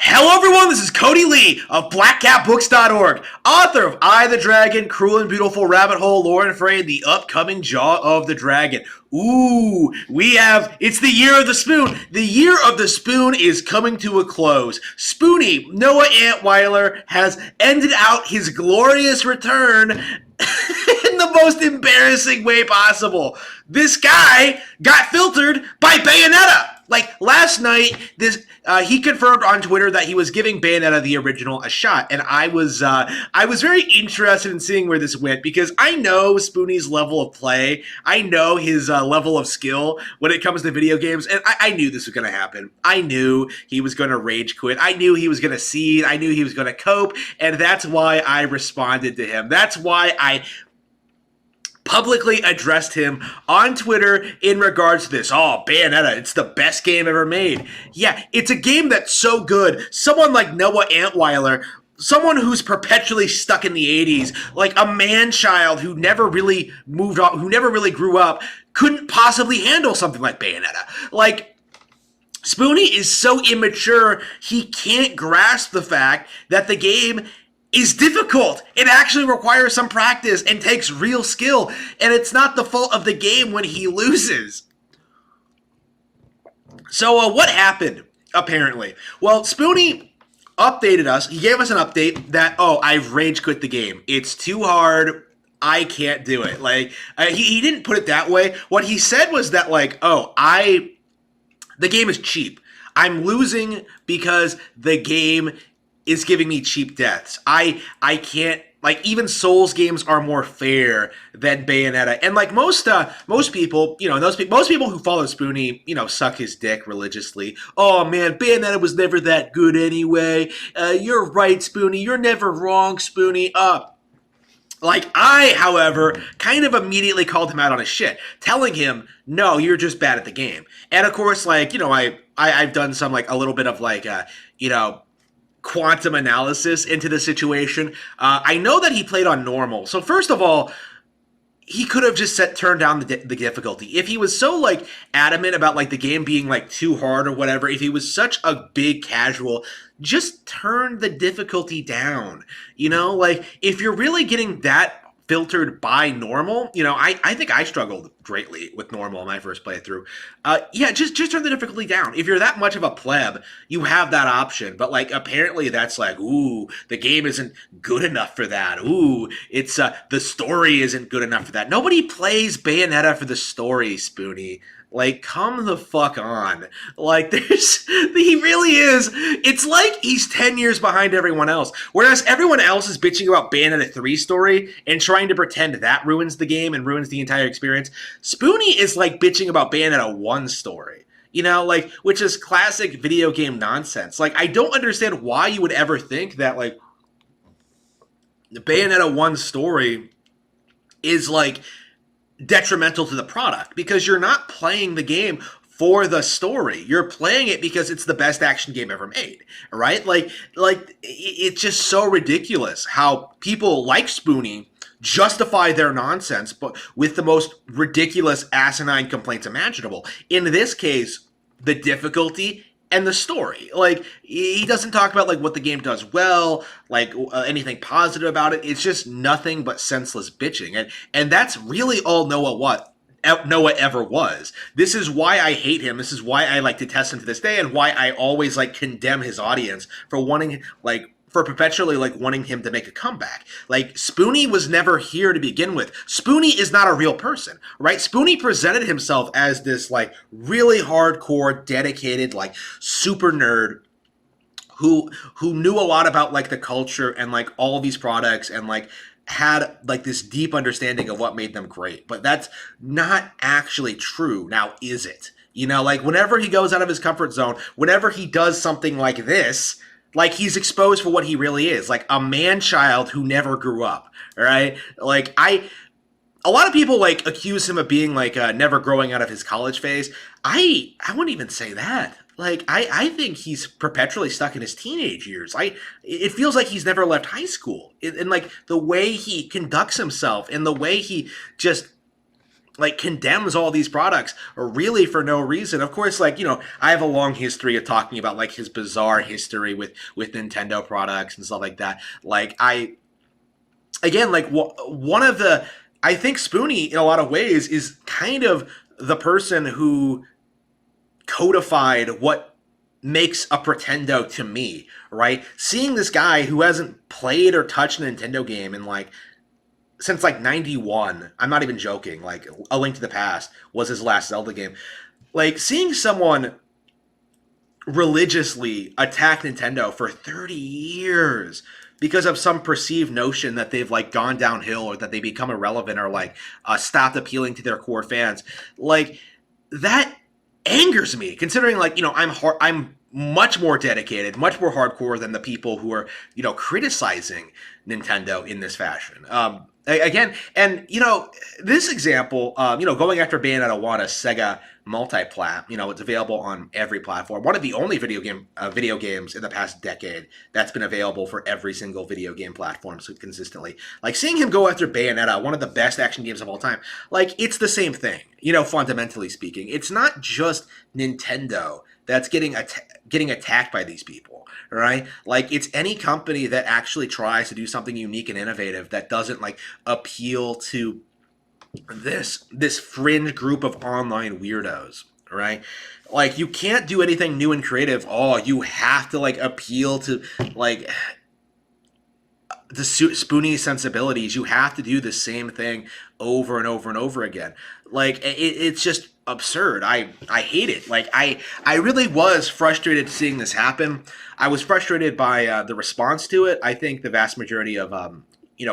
Hello everyone, this is Cody Lee of BlackCatBooks.org, author of I the Dragon, Cruel and Beautiful Rabbit Hole, Lore and Frey, the upcoming Jaw of the Dragon. Ooh, it's the Year of the Spoon. The Year of the Spoon is coming to a close. Spoony, Noah Antwiler, has ended out his glorious return in the most embarrassing way possible. This guy got filtered by Bayonetta. Like last night, he confirmed on Twitter that he was giving Bayonetta the original a shot, and I was very interested in seeing where this went because I know Spoony's level of play, I know his level of skill when it comes to video games, and I knew this was going to happen. I knew he was going to rage quit. I knew he was going to seed. I knew he was going to cope, and that's why I responded to him. That's why I publicly addressed him on Twitter in regards to this. Oh, Bayonetta, it's the best game ever made. Yeah, it's a game that's so good. Someone like Noah Antwiler, someone who's perpetually stuck in the 80s, like a man-child who never really moved on, who never really grew up, couldn't possibly handle something like Bayonetta. Like, Spoony is so immature, he can't grasp the fact that the game is difficult. It actually requires some practice and takes real skill, and it's not the fault of the game when he loses. So what happened, apparently? Well, Spoony updated us. He gave us an update that, I've rage quit the game. It's too hard. I can't do it. Like, he didn't put it that way. What he said was that, like, the game is cheap. I'm losing because the game is giving me cheap deaths. I can't, like, even Souls games are more fair than Bayonetta. And like most people, most people who follow Spoony, suck his dick religiously. Oh man, Bayonetta was never that good anyway. You're right, Spoony. You're never wrong, Spoony. Like, I, however, kind of immediately called him out on his shit, telling him, no, you're just bad at the game. And of course, like, I've done some, like, a little bit of, like, quantum analysis into the situation. I know that he played on normal. So first of all, he could have just turned down the difficulty. If he was so, like, adamant about, like, the game being, like, too hard or whatever, if he was such a big casual, just turn the difficulty down. Like, if you're really getting that filtered by normal, I think I struggled greatly with normal in my first playthrough. Just turn the difficulty down. If you're that much of a pleb, you have that option. But, like, apparently that's like, ooh, the game isn't good enough for that. Ooh, it's the story isn't good enough for that. Nobody plays Bayonetta for the story, Spoony. Like, come the fuck on. Like, he really is. It's like he's 10 years behind everyone else. Whereas everyone else is bitching about Bayonetta 3 story and trying to pretend that ruins the game and ruins the entire experience. Spoony is, like, bitching about Bayonetta 1 story. Like, which is classic video game nonsense. Like, I don't understand why you would ever think that, like, the Bayonetta 1 story is, like, detrimental to the product, because you're not playing the game for the story. You're playing it because it's the best action game ever made, right? Like it's just so ridiculous how people like Spoony justify their nonsense, but with the most ridiculous, asinine complaints imaginable. In this case, the difficulty and the story. Like, he doesn't talk about, like, what the game does well, like, anything positive about it. It's just nothing but senseless bitching. And that's really all Noah ever was. This is why I hate him. This is why I, like, detest him to this day, and why I always, like, condemn his audience for perpetually, like, wanting him to make a comeback. Like, Spoony was never here to begin with. Spoony is not a real person, right? Spoony presented himself as this, like, really hardcore, dedicated, like, super nerd who knew a lot about, like, the culture and, like, all of these products and, like, had, like, this deep understanding of what made them great. But that's not actually true. Now, is it? Like, whenever he goes out of his comfort zone, whenever he does something like this, like, he's exposed for what he really is, like a man-child who never grew up, right? Like, a lot of people, like, accuse him of being, like, never growing out of his college phase. I wouldn't even say that. Like, I think he's perpetually stuck in his teenage years. It feels like he's never left high school. And, like, the way he conducts himself and the way he just like condemns all these products really for no reason. Of course, like, I have a long history of talking about like his bizarre history with Nintendo products and stuff like that. Like I again, like one of the I think Spoony in a lot of ways is kind of the person who codified what makes a Pretendo to me, right? Seeing this guy who hasn't played or touched a Nintendo game in like since like 91. I'm not even joking. Like A Link to the Past was his last Zelda game. Like seeing someone religiously attack Nintendo for 30 years because of some perceived notion that they've like gone downhill or that they become irrelevant or like stopped appealing to their core fans. Like that angers me considering like, I'm much more dedicated, much more hardcore than the people who are, criticizing Nintendo in this fashion. Again, and this example, going after Bayonetta 1, a Sega multi-plat, it's available on every platform. One of the only video games in the past decade that's been available for every single video game platform so consistently. Like seeing him go after Bayonetta, one of the best action games of all time, like it's the same thing, fundamentally speaking. It's not just Nintendo that's getting attacked by these people, right? Like it's any company that actually tries to do something unique and innovative that doesn't like appeal to this fringe group of online weirdos, right? Like you can't do anything new and creative. Oh, you have to like appeal to like the Spoony sensibilities. You have to do the same thing over and over and over again. Like it's just absurd. I hate it. Like I really was frustrated seeing this happen. I was frustrated by the response to it. I think the vast majority of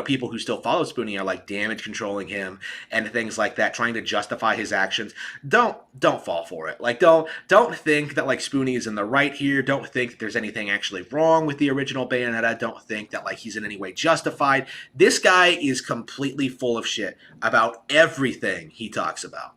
people who still follow Spoony are like damage controlling him and things like that, trying to justify his actions. Don't fall for it. Like don't think that like Spoony is in the right here. Don't think that there's anything actually wrong with the original Bayonetta. Don't think that like he's in any way justified. This guy is completely full of shit about everything he talks about.